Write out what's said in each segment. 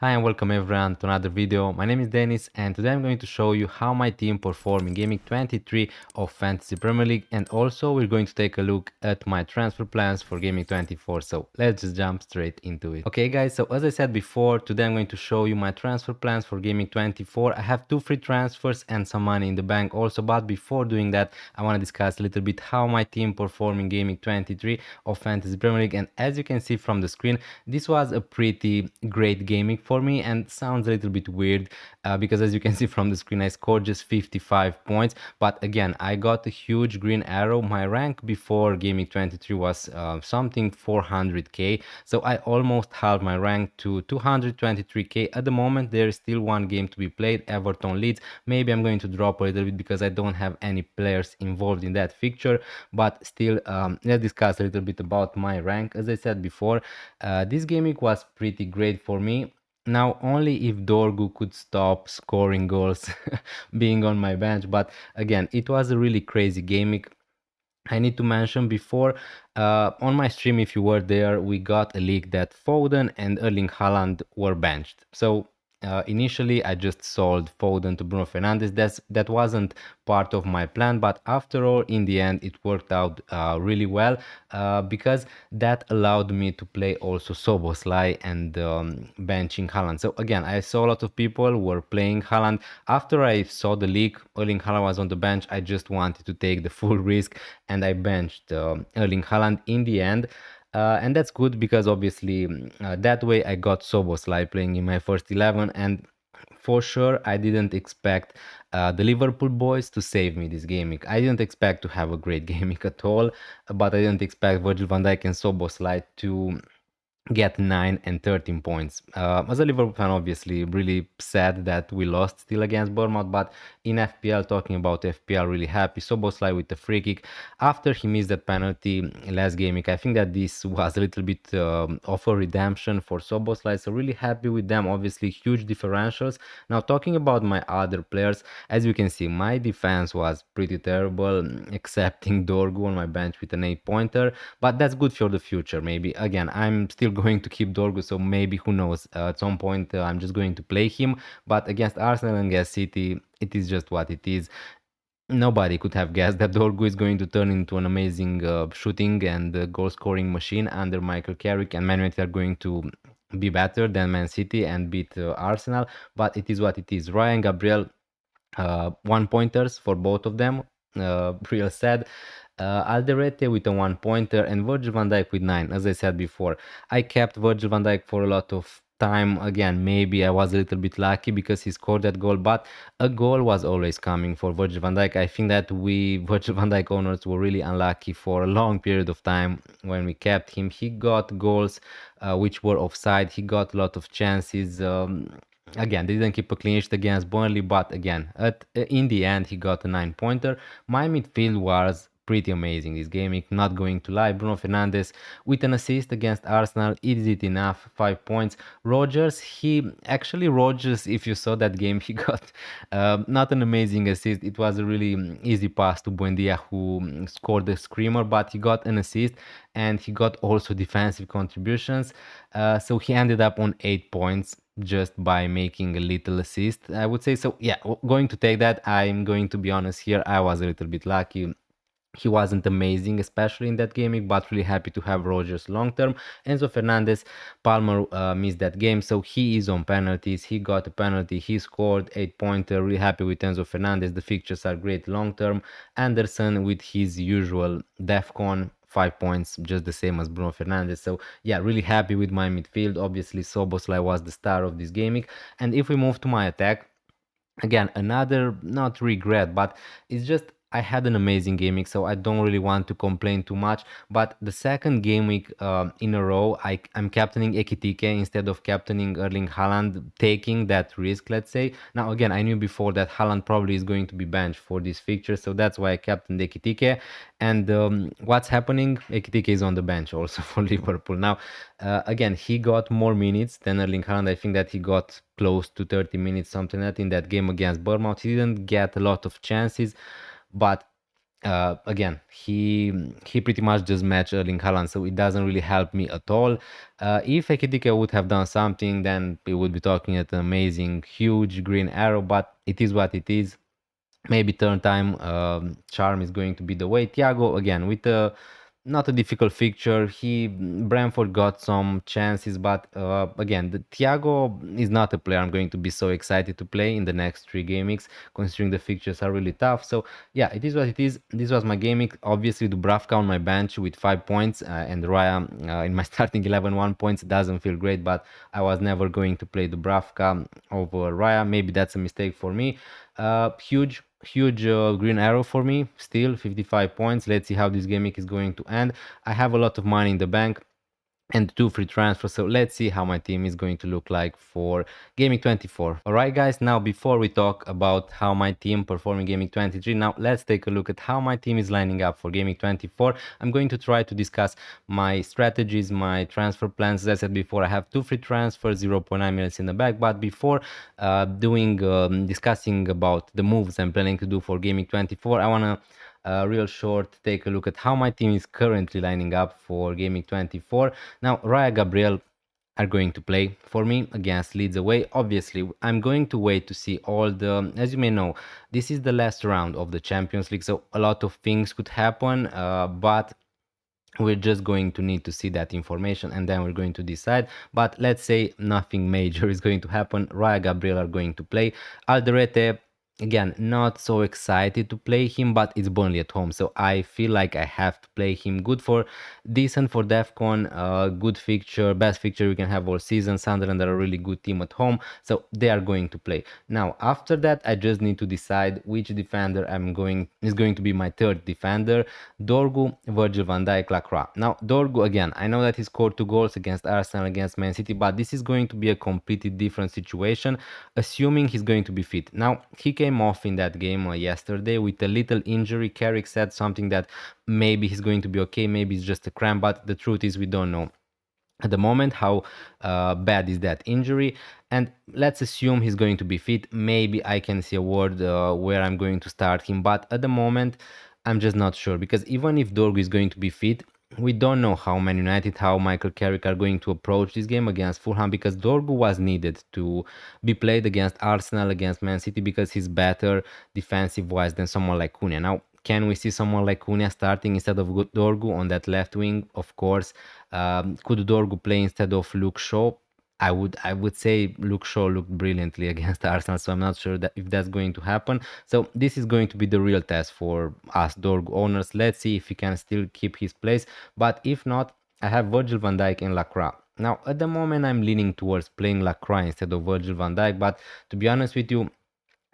Hi and welcome everyone to another video. My name is Dennis and today I'm going to show you how my team performed in Gaming 23 of Fantasy Premier League, and also we're going to take a look at my transfer plans for Gaming 24. So let's just jump straight into it. Okay guys, so as I said before, today I'm going to show you my transfer plans for Gaming 24. I have 2 free transfers and some money in the bank also, but before doing that I want to discuss a little bit how my team performed in Gaming 23 of Fantasy Premier League. And as you can see from the screen, this was a pretty great gaming for me and sounds a little bit weird because as you can see from the screen I scored just 55 points, but again I got a huge green arrow. My rank before Gaming 23 was something 400k, so I almost halved my rank to 223k. At the moment there is still one game to be played, Everton Leeds. Maybe I'm going to drop a little bit because I don't have any players involved in that fixture, but still let's discuss a little bit about my rank. As I said before, this gaming was pretty great for me. Now, only if Dorgu could stop scoring goals being on my bench, but again, it was a really crazy gaming. I need to mention before, on my stream, if you were there, we got a leak that Foden and Erling Haaland were benched. So initially, I just sold Foden to Bruno Fernandes. That wasn't part of my plan, but after all, in the end, it worked out really well because that allowed me to play also Soboslai and benching Haaland. So again, I saw a lot of people were playing Haaland. After I saw the leak, Erling Haaland was on the bench. I just wanted to take the full risk and I benched Erling Haaland in the end. And that's good because obviously that way I got Soboslai playing in my first 11, and for sure I didn't expect the Liverpool boys to save me this gaming. I didn't expect to have a great gaming at all, but I didn't expect Virgil van Dijk and Soboslai to get 9 and 13 points. As a Liverpool fan, obviously, really sad that we lost still against Bournemouth, but in FPL, talking about FPL, really happy. Soboslai with the free kick after he missed that penalty last game. I think that this was a little bit of a redemption for Soboslai, so really happy with them. Obviously, huge differentials. Now, talking about my other players, as you can see, my defense was pretty terrible, excepting Dorgu on my bench with an 8-pointer, but that's good for the future. Maybe again, I'm still going to keep Dorgu, so maybe who knows, at some point I'm just going to play him. But against Arsenal and against City, it is just what it is. Nobody could have guessed that Dorgu is going to turn into an amazing shooting and goal scoring machine under Michael Carrick, and Man United are going to be better than Man City and beat Arsenal. But it is what it is. Ryan Gabriel, 1-pointers for both of them. Real sad. Alderete with a 1-pointer and Virgil van Dijk with 9. As I said before, I kept Virgil van Dijk for a lot of time. Again, maybe I was a little bit lucky because he scored that goal, but a goal was always coming for Virgil van Dijk. I think that we Virgil van Dijk owners were really unlucky for a long period of time when we kept him. He got goals which were offside. He got a lot of chances. Again, they didn't keep a clean sheet against Burnley, but again, in the end, he got a 9-pointer. My midfield was pretty amazing this game, not going to lie. Bruno Fernandes with an assist against Arsenal, is it enough? 5 points. Rogers, if you saw that game, he got not an amazing assist. It was a really easy pass to Buendia, who scored the screamer, but he got an assist and he got also defensive contributions. So he ended up on 8 points just by making a little assist, I would say. So yeah, going to take that. I'm going to be honest here, I was a little bit lucky. He wasn't amazing, especially in that gaming, but really happy to have Rogers long term. Enzo Fernandez, Palmer missed that game, so he is on penalties. He got a penalty, he scored 8-pointer. Really happy with Enzo Fernandez. The fixtures are great long term. Anderson with his usual DEFCON, 5 points, just the same as Bruno Fernandes. So yeah, really happy with my midfield. Obviously, Soboslai was the star of this gaming. And if we move to my attack, again, another not regret, but it's just I had an amazing game week, so I don't really want to complain too much. But the second game week in a row, I'm captaining Ekitike instead of captaining Erling Haaland, taking that risk, let's say. Now, again, I knew before that Haaland probably is going to be benched for this fixture, so that's why I captained Ekitike. And what's happening? Ekitike is on the bench also for Liverpool. Now, again, he got more minutes than Erling Haaland. I think that he got close to 30 minutes, something like that, in that game against Bournemouth. He didn't get a lot of chances, but again, he pretty much just matched Erling Haaland, so it doesn't really help me at all. If Ekitike would have done something, then we would be talking at an amazing, huge green arrow, but it is what it is. Maybe third time charm is going to be the way. Thiago again with a not a difficult fixture. He Brentford got some chances, but again, the Thiago is not a player I'm going to be so excited to play in the next three game weeks, considering the fixtures are really tough. So yeah, it is what it is. This was my game week. Obviously, Dubravka on my bench with 5 points and Raya in my starting 11 1 points doesn't feel great, but I was never going to play Dubravka over Raya. Maybe that's a mistake for me. Huge green arrow for me, still 55 points. Let's see how this game week is going to end. I have a lot of money in the bank and two free transfers, so let's see how my team is going to look like for gaming 24. All right guys, now before we talk about how my team performing gaming 23, now let's take a look at how my team is lining up for gaming 24. I'm going to try to discuss my strategies, my transfer plans. As I said before, I have two free transfers, 0.9 minutes in the back, but before doing discussing about the moves I'm planning to do for gaming 24, I want to real short take a look at how my team is currently lining up for gaming 24. Now Raya Gabriel are going to play for me against Leeds away. Obviously I'm going to wait to see all the, as you may know, this is the last round of the Champions League, so a lot of things could happen, but we're just going to need to see that information and then we're going to decide. But let's say nothing major is going to happen. Raya Gabriel are going to play. Alderete, again, not so excited to play him, but it's Burnley at home, so I feel like I have to play him. Good for decent for DEFCON, good fixture, best fixture we can have all season. Sunderland are a really good team at home, so they are going to play. Now after that I just need to decide which defender is going to be my third defender. Dorgu, Virgil van Dijk, Lacroix. Now Dorgu, again, I know that he scored 2 goals against Arsenal, against Man City, but this is going to be a completely different situation, assuming he's going to be fit. Now he came off in that game yesterday with a little injury. Carrick said something that maybe he's going to be okay, maybe it's just a cramp, but the truth is we don't know at the moment how bad is that injury. And let's assume he's going to be fit. Maybe I can see a word where I'm going to start him, but at the moment I'm just not sure, because even if Dorgu is going to be fit, we don't know how Man United, how Michael Carrick are going to approach this game against Fulham, because Dorgu was needed to be played against Arsenal, against Man City, because he's better defensive wise than someone like Cunha. Now can we see someone like Cunha starting instead of Dorgu on that left wing? Of course. Could Dorgu play instead of Luke Shaw? I would say Luke Shaw looked brilliantly against Arsenal, so I'm not sure that if that's going to happen. So this is going to be the real test for us Dorgu owners. Let's see if he can still keep his place. But if not, I have Virgil van Dijk and Lacroix. Now at the moment I'm leaning towards playing Lacroix instead of Virgil van Dijk, but to be honest with you,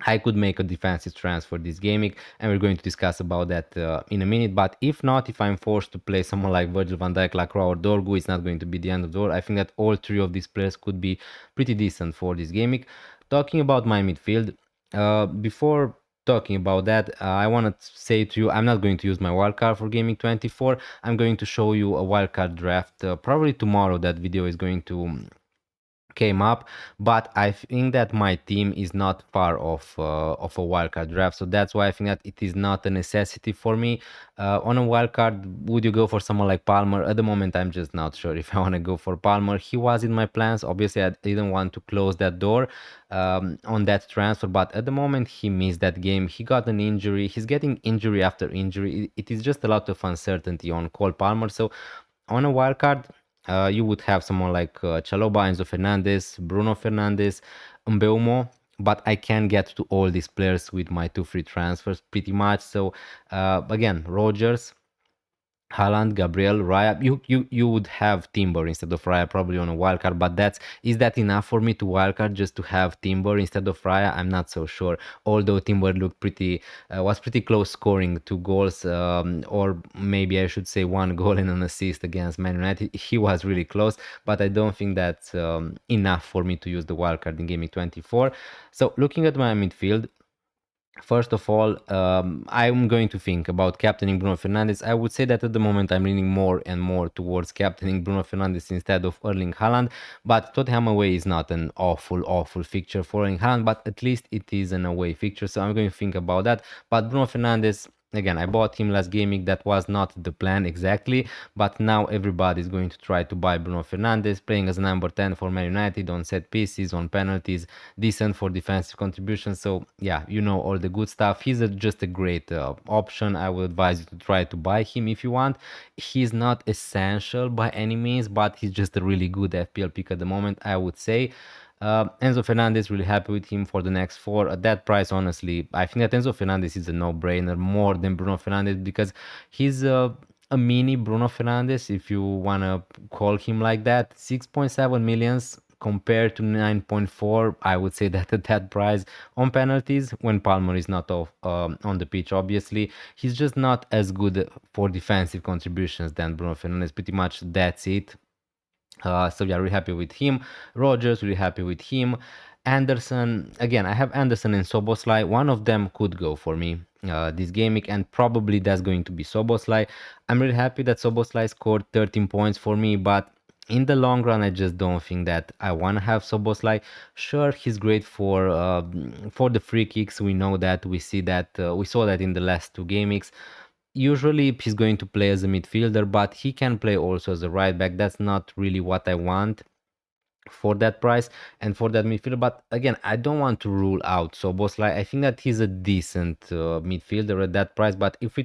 I could make a defensive transfer this gaming, and we're going to discuss about that in a minute. But if not, if I'm forced to play someone like Virgil van Dijk, Lacroix, or Dorgu, it's not going to be the end of the world. I think that all three of these players could be pretty decent for this gaming. Talking about my midfield, before talking about that, I want to say to you, I'm not going to use my wildcard for gaming 24. I'm going to show you a wildcard draft probably tomorrow. That video is going to came up, but I think that my team is not far of a wildcard draft, so that's why I think that it is not a necessity for me. On a wildcard, would you go for someone like Palmer? At the moment I'm just not sure if I want to go for Palmer. He was in my plans, obviously I didn't want to close that door on that transfer, but at the moment he missed that game. He got an injury, he's getting injury after injury. It is just a lot of uncertainty on Cole Palmer. So on a wild card, you would have someone like Chaloba, Enzo Fernandez, Bruno Fernandes, Mbeumo, but I can get to all these players with my two free transfers pretty much. So again, Rogers, Haaland, Gabriel, Raya. You would have Timber instead of Raya probably on a wildcard, but is that enough for me to wildcard just to have Timber instead of Raya? I'm not so sure. Although Timber looked was pretty close, scoring 2 goals, or maybe I should say 1 goal and an assist against Man United. He was really close, but I don't think that's enough for me to use the wildcard in Gaming 24. So looking at my midfield, first of all, I'm going to think about captaining Bruno Fernandes. I would say that at the moment I'm leaning more and more towards captaining Bruno Fernandes instead of Erling Haaland. But Tottenham away is not an awful fixture for Erling Haaland, but at least it is an away fixture, so I'm going to think about that. But Bruno Fernandes, again, I bought him last gaming. That was not the plan exactly, but now everybody's going to try to buy Bruno Fernandes, playing as a number 10 for Man United on set pieces, on penalties, decent for defensive contributions. So yeah, you know all the good stuff. He's just a great option. I would advise you to try to buy him if you want. He's not essential by any means, but he's just a really good FPL pick at the moment, I would say. Enzo Fernandez, really happy with him for the next four. At that price, honestly, I think that Enzo Fernandez is a no-brainer more than Bruno Fernandez because he's a mini Bruno Fernandez, if you want to call him like that. 6.7 millions compared to 9.4. I would say that at that price on penalties, when Palmer is not off on the pitch, obviously, he's just not as good for defensive contributions than Bruno Fernandez. Pretty much that's it. So yeah, really happy with him. Rogers, really happy with him. Anderson, again, I have Anderson and Soboslai. One of them could go for me this gaming, and probably that's going to be Soboslai. I'm really happy that Soboslai scored 13 points for me, but in the long run, I just don't think that I want to have Soboslai. Sure, he's great for the free kicks. We know that. We see that. We saw that in the last two gamings. Usually he's going to play as a midfielder, but he can play also as a right back. That's not really what I want for that price and for that midfielder. But again, I don't want to rule out Soboslai. I think that he's a decent midfielder at that price. But if we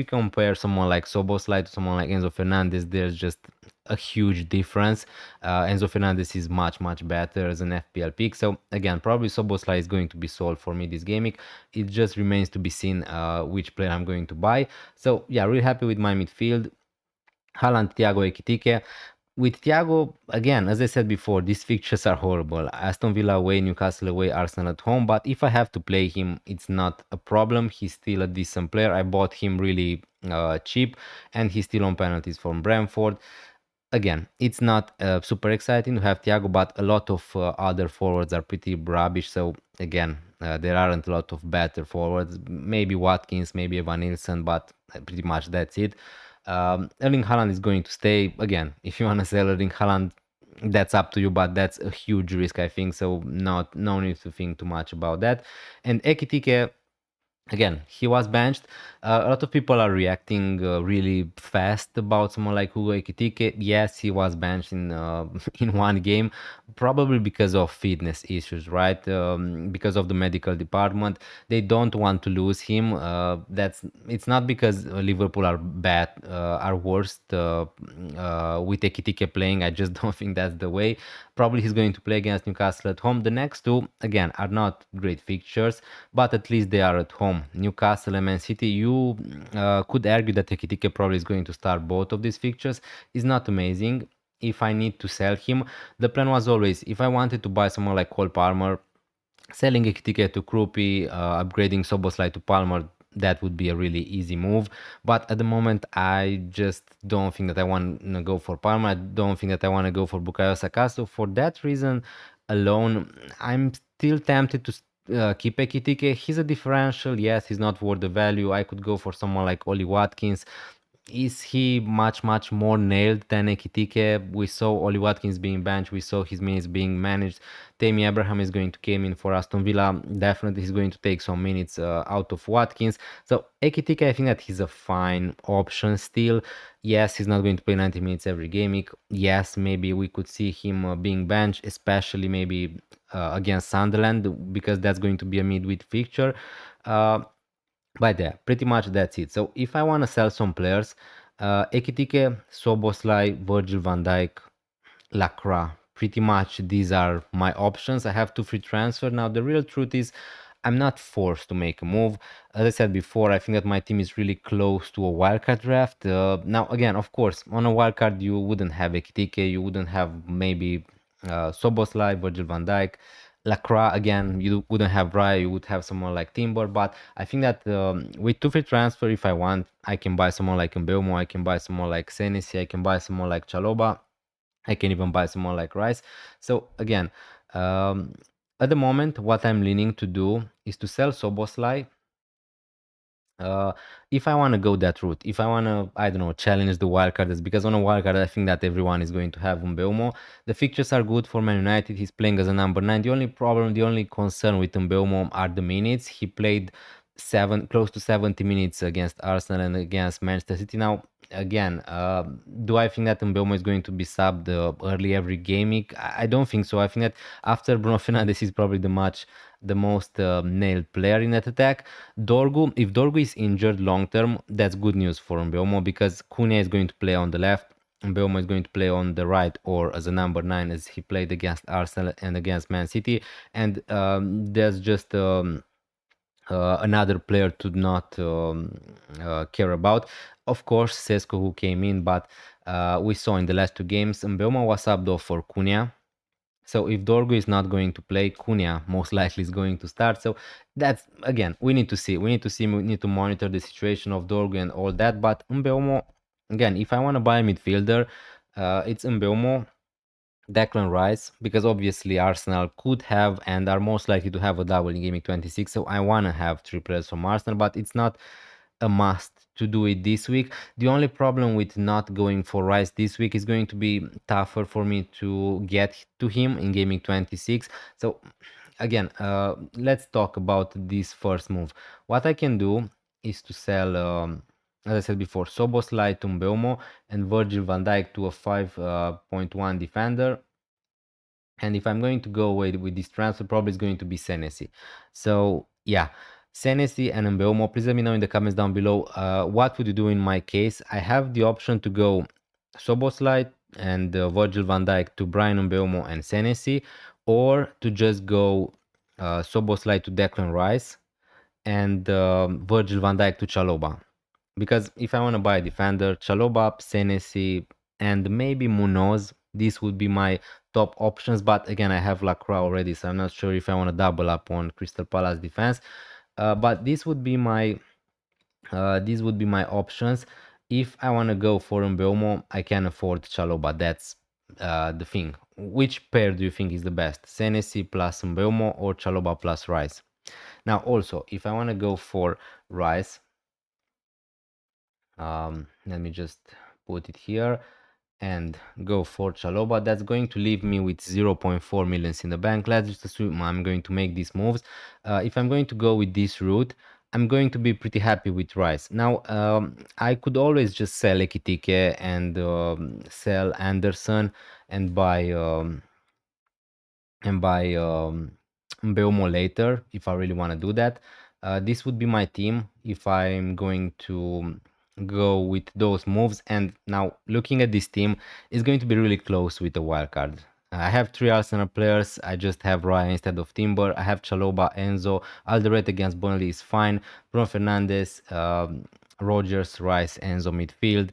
compare someone like Soboslai to someone like Enzo Fernandez, there's just a huge difference. Enzo Fernandez is much better as an FPL pick. So again, probably Soboslai is going to be sold for me this gaming. It just remains to be seen which player I'm going to buy. So yeah, really happy with my midfield. Haaland, Thiago, Ekitike. With Thiago, again, as I said before, these fixtures are horrible. Aston Villa away, Newcastle away, Arsenal at home. But if I have to play him, it's not a problem. He's still a decent player. I bought him really cheap, and he's still on penalties from Brentford. Again, it's not super exciting to have Thiago, but a lot of other forwards are pretty rubbish. So again, there aren't a lot of better forwards. Maybe Watkins, maybe Evan Nilsson, but pretty much that's it. Erling Haaland is going to stay. Again, if you want to sell Erling Haaland, that's up to you, but that's a huge risk, I think. So no need to think too much about that. And Ekitike, again, he was benched. A lot of people are reacting really fast about someone like Hugo Ekitike. Yes, he was benched in in one game, probably because of fitness issues, right? Because of the medical department, they don't want to lose him. That's It's not because Liverpool are bad, are worst with Ekitike playing. I just don't think that's the way. Probably he's going to play against Newcastle at home. The next two, again, are not great fixtures, but at least they are at home. Newcastle and Man City, you could argue that Ekitike probably is going to start both of these fixtures. It's not amazing. If I need to sell him, the plan was always, if I wanted to buy someone like Cole Palmer, selling Ekitike to Krupi, upgrading Soboslai to Palmer, that would be a really easy move. But at the moment, I just don't think that I want to go for Palmer. I don't think that I want to go for Bukayo Saka. So for that reason alone, I'm still tempted to keep Ekitike. He's a differential. Yes, he's not worth the value. I could go for someone like Oli Watkins. Is he much more nailed than Ekitike? We saw Oli Watkins being benched. We saw his minutes being managed. Tammy Abraham is going to come in for Aston Villa. Definitely he's going to take some minutes out of Watkins. So Ekitike, I think that he's a fine option still. Yes, he's not going to play 90 minutes every game. Yes, maybe we could see him being benched, especially maybe against Sunderland, because that's going to be a midweek fixture. But yeah, pretty much that's it. So if I want to sell some players, Ekitike, Soboslai, Virgil van Dijk, Lacroix, pretty much these are my options. I have two free transfer. Now the real truth is I'm not forced to make a move. As I said before, I think that my team is really close to a wildcard draft. Now again, of course, on a wildcard you wouldn't have Ekitike, you wouldn't have maybe Soboslai, Virgil van Dijk. Lacroix, again, you wouldn't have Raya, you would have someone like Timber, but I think that with two free transfer, if I want, I can buy someone like Mbeumo, I can buy someone like Senesi, I can buy someone like Chaloba, I can even buy someone like Rice. So again, um, at the moment, what I'm leaning to do is to sell Soboslai. Uh, if I want to go that route, if I want to, I don't know, challenge the wildcarders, because on a wildcard, I think that everyone is going to have Mbeumo. The fixtures are good for Man United. He's playing as a number 9. The only problem, the only concern with Mbeumo are the minutes. He played close to 70 minutes against Arsenal and against Manchester City. Now, again, do I think that Mbeumo is going to be subbed early every game week? I don't think so. I think that after Bruno Fernandes is probably the most nailed player in that attack. If Dorgu is injured long term, that's good news for Mbeumo because Cunha is going to play on the left. Mbeumo is going to play on the right or as a number 9 as he played against Arsenal and against Man City. And there's just another player to not care about. Of course, Sesko who came in, but we saw in the last two games, Mbeumo was subbed off for Cunha. So if Dorgu is not going to play, Cunha most likely is going to start. So that's, again, we need to see. We need to monitor the situation of Dorgu and all that. But Mbeumo, again, if I want to buy a midfielder, it's Mbeumo, Declan Rice, because obviously Arsenal could have and are most likely to have a double in Gaming 26. So I want to have three players from Arsenal, but it's not a must to do it this week. The only problem with not going for Rice this week is going to be tougher for me to get to him in Gaming 26. So again, let's talk about this first move. What I can do is to sell, as I said before, Soboslai to Mbeumo and Virgil van Dijk to a 5.1 defender. And if I'm going to go away with this transfer, probably it's going to be Senesi. So yeah, Senesi and Mbeumo. Please let me know in the comments down below what would you do in my case. I have the option to go Soboslai and Virgil van Dijk to Brian Mbeumo and Senesi, or to just go Soboslai to Declan Rice and Virgil van Dijk to Chalobah. Because if I want to buy a defender, Chalobah, Senesi, and maybe Munoz, this would be my top options. But again, I have Lacroix already, so I'm not sure if I want to double up on Crystal Palace defense. But these would be my options. If I want to go for Mbeumo, I can afford Chalobah. That's the thing. Which pair do you think is the best? Senesi plus Mbeumo or Chalobah plus Rice? Now, also, if I want to go for Rice, let me just put it here and go for Chalobah. That's going to leave me with 0.4 millions in the bank. Let's just assume I'm going to make these moves. If I'm going to go with this route, I'm going to be pretty happy with Rice. Now, I could always just sell Ekitike and sell Anderson and buy Mbeumo later if I really want to do that. This would be my team if I'm going to go with those moves. And now looking at this team, is going to be really close with the wild card. I have three Arsenal players. I just have Raya instead of Timber. I have Chalobah, Enzo. Alderete against Burnley is fine. Bruno Fernandes, Rogers, Rice, Enzo midfield.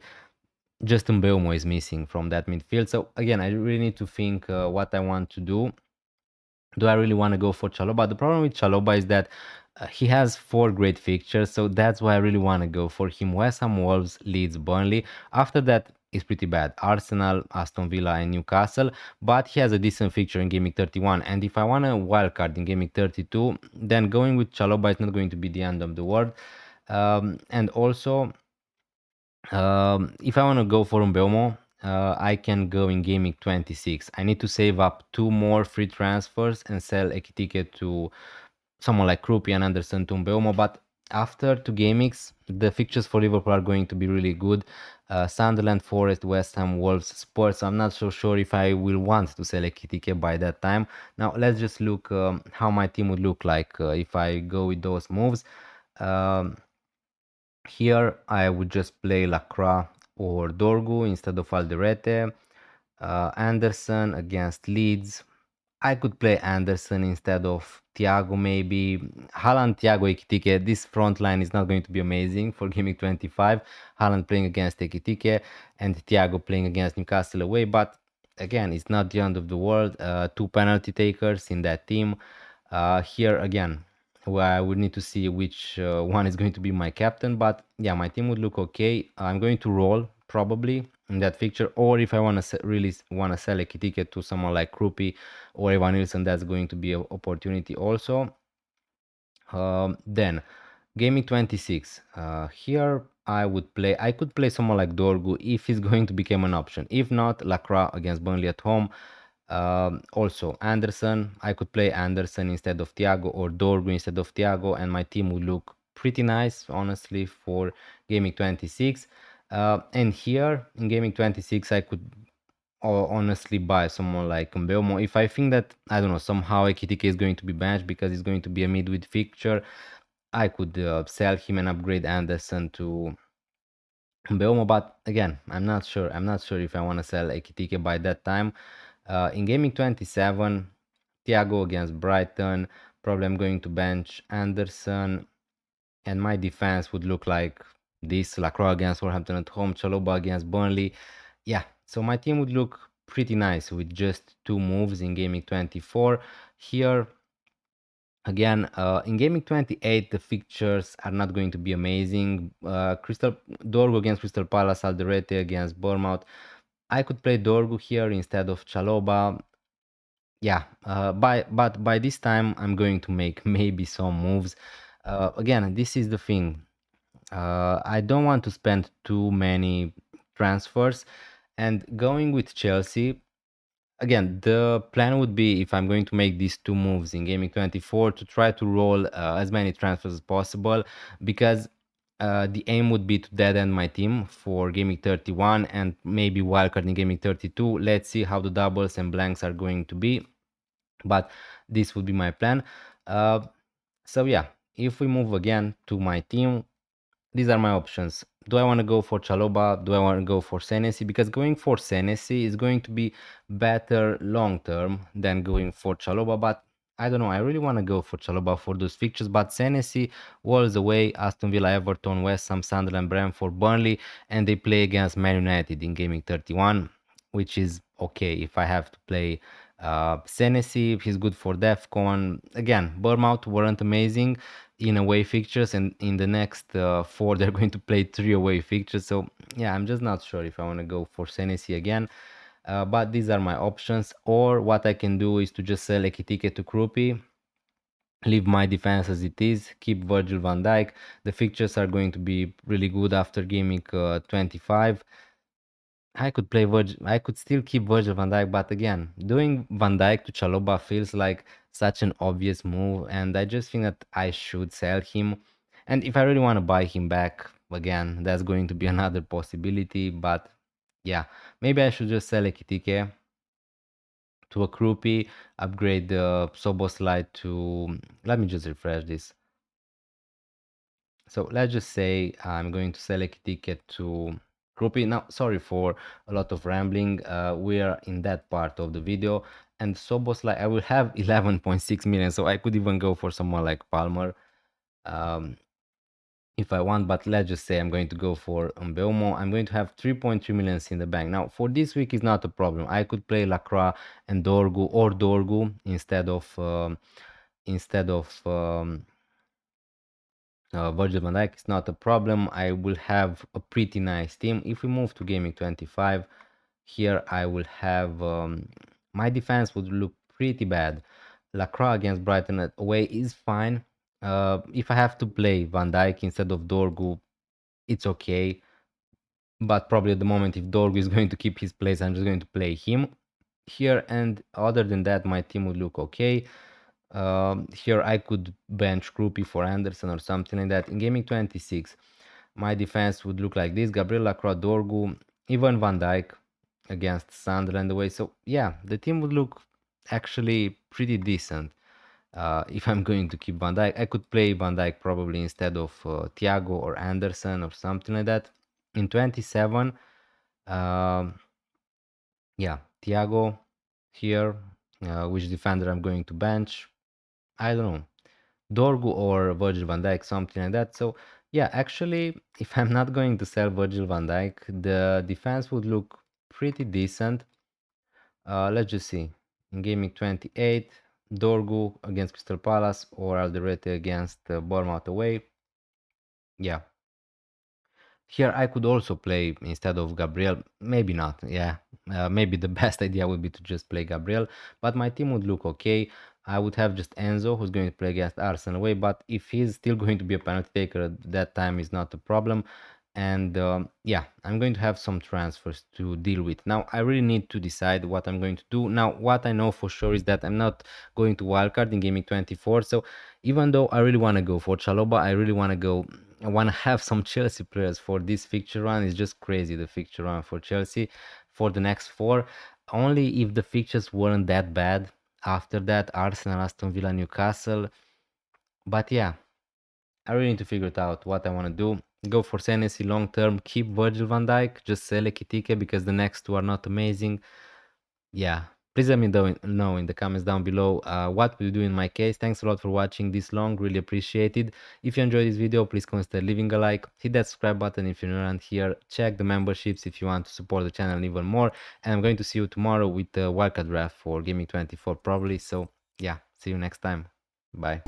Just Mbeumo is missing from that midfield. So again, I really need to think what I want to do. Do I really want to go for Chalobah? The problem with Chalobah is that he has four great fixtures, so that's why I really want to go for him. West Ham, Wolves, Leeds, Burnley. After that, it's pretty bad. Arsenal, Aston Villa, and Newcastle. But he has a decent fixture in Gaming 31. And if I want a wild card in Gaming 32, then going with Chalobah is not going to be the end of the world. And also, if I want to go for Mbeumo, I can go in Gaming 26. I need to save up two more free transfers and sell Ekitike to someone like Krupi and Anderson to Mbeumo. But after two gamings, the fixtures for Liverpool are going to be really good. Sunderland, Forest, West Ham, Wolves, Spurs. I'm not so sure if I will want to sell Ekitike by that time. Now let's just look how my team would look like if I go with those moves. Here I would just play Lacroix or Dorgu instead of Alderete. Anderson against Leeds. I could play Anderson instead of Thiago maybe. Haaland, Thiago, Ekitike. This front line is not going to be amazing for Gaming 25. Haaland playing against Ekitike and Thiago playing against Newcastle away. But again, it's not the end of the world. Two penalty takers in that team. Here again, where I would need to see which one is going to be my captain. But yeah, my team would look okay. I'm going to roll probably in that fixture, or if I want to really want to sell a ticket to someone like Krupi or Evan Nilsson, that's going to be an opportunity also. Then Gaming 26. Here I could play someone like Dorgu if he's going to become an option. If not, Lacroix against Burnley at home. Also Anderson, I could play Anderson instead of Thiago or Dorgu instead of Thiago, and my team would look pretty nice, honestly, for Gaming 26. And here in Gaming 26, I could honestly buy someone like Mbeumo if I think that, I don't know, somehow Ekitike is going to be benched because it's going to be a midweek fixture. I could sell him and upgrade Anderson to Mbeumo, but again, I'm not sure. I'm not sure if I want to sell Ekitike by that time. In Gaming 27, Thiago against Brighton. Probably I'm going to bench Anderson, and my defense would look like this: Lacroix against Wolverhampton at home, Chalobah against Burnley. Yeah, so my team would look pretty nice with just two moves in Gaming 24. Here, again, in Gaming 28, the fixtures are not going to be amazing. Crystal Dorgo against Crystal Palace, Alderete against Bournemouth. I could play Dorgo here instead of Chalobah. Yeah, but by this time I'm going to make maybe some moves. Again, this is the thing. I don't want to spend too many transfers, and going with Chelsea. Again, the plan would be, if I'm going to make these two moves in Gaming 24, to try to roll as many transfers as possible, because the aim would be to dead end my team for Gaming 31 and maybe wildcard in Gaming 32. Let's see how the doubles and blanks are going to be, but this would be my plan. Uh, so yeah, if we move again to my team, these are my options. Do I want to go for Chaloba? Do I want to go for Senesi? Because going for Senesi is going to be better long term than going for Chaloba. But I don't know. I really want to go for Chaloba for those fixtures. But Senesi, Wolves away, Aston Villa, Everton, West Ham, Sunderland, Brentford, Burnley, and they play against Man United in Gaming 31, which is okay if I have to play Senesi. He's good for DEFCON. Again, Bournemouth weren't amazing in away fixtures, and in the next four they're going to play three away fixtures. So yeah, I'm just not sure if I want to go for Senesi again. But these are my options. Or what I can do is to just sell Ekitike to Krupi, leave my defense as it is, keep Virgil van Dijk. The fixtures are going to be really good after gaming 25. I could play Virgil. I could still keep Virgil van Dijk, but again, doing Van Dijk to Chaloba feels like such an obvious move, and I just think that I should sell him. And if I really want to buy him back again, that's going to be another possibility. But yeah, maybe I should just sell Ekitike to a Krupi, upgrade the Soboslai to. Let me just refresh this. So let's just say I'm going to select ticket to groupie. Now, sorry for a lot of rambling. We are in that part of the video. And Sobos, like, I will have 11.6 million, so I could even go for someone like Palmer um, if I want. But let's just say I'm going to go for Mbeumo. I'm going to have 3.3 millions in the bank. Now, for this week is not a problem. I could play Lacroix and Dorgu, or Dorgu instead of Virgil van Dijk is not a problem. I will have a pretty nice team. If we move to Gaming 25, here I will have my defense would look pretty bad. Lacroix against Brighton away is fine. If I have to play Van Dijk instead of Dorgu, it's okay. But probably at the moment, if Dorgu is going to keep his place, I'm just going to play him here. And other than that, my team would look okay. Here I could bench Krupi for Anderson or something like that. In Gaming 26, my defense would look like this: Gabriel Lacroix, Dorgu, even Van Dijk against Sunderland away. So yeah, the team would look actually pretty decent. If I'm going to keep Van Dijk, I could play Van Dijk probably instead of Thiago or Anderson or something like that. In 27, um, yeah, Thiago here. Which defender I'm going to bench? I don't know. Dorgu or Virgil van Dijk, something like that. So yeah, actually, if I'm not going to sell Virgil van Dijk, the defense would look pretty decent. Let's just see. In Gaming 28, Dorgu against Crystal Palace or Alderete against Bournemouth away. Yeah. Here I could also play instead of Gabriel. Maybe not. Yeah. Maybe the best idea would be to just play Gabriel. But my team would look okay. I would have just Enzo, who's going to play against Arsenal away. But if he's still going to be a penalty taker at that time, is not a problem. and yeah, I'm going to have some transfers to deal with. Now I really need to decide what I'm going to do. Now what I know for sure is that I'm not going to wildcard in gaming 24, so even though I really want to go for Chaloba, I want to have some Chelsea players for this fixture run. It's just crazy, the fixture run for Chelsea for the next four. Only if the fixtures weren't that bad. After that, Arsenal, Aston Villa, Newcastle. But yeah, I really need to figure it out what I want to do. Go for Senesi long term, keep Virgil van Dijk, just sell Ekitike because the next two are not amazing. Yeah, please let me know in the comments down below what will you do in my case. Thanks a lot for watching this long, really appreciate it. If you enjoyed this video, please consider leaving a like, hit that subscribe button if you're new around here, check the memberships if you want to support the channel even more, and I'm going to see you tomorrow with the wildcard draft for Gaming 24 probably. So yeah, see you next time. Bye.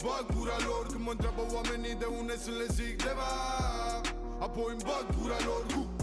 Bag buralar când mă întreabă oamenii de unde sunt le zic de va. Apoi îmi bag gura lor.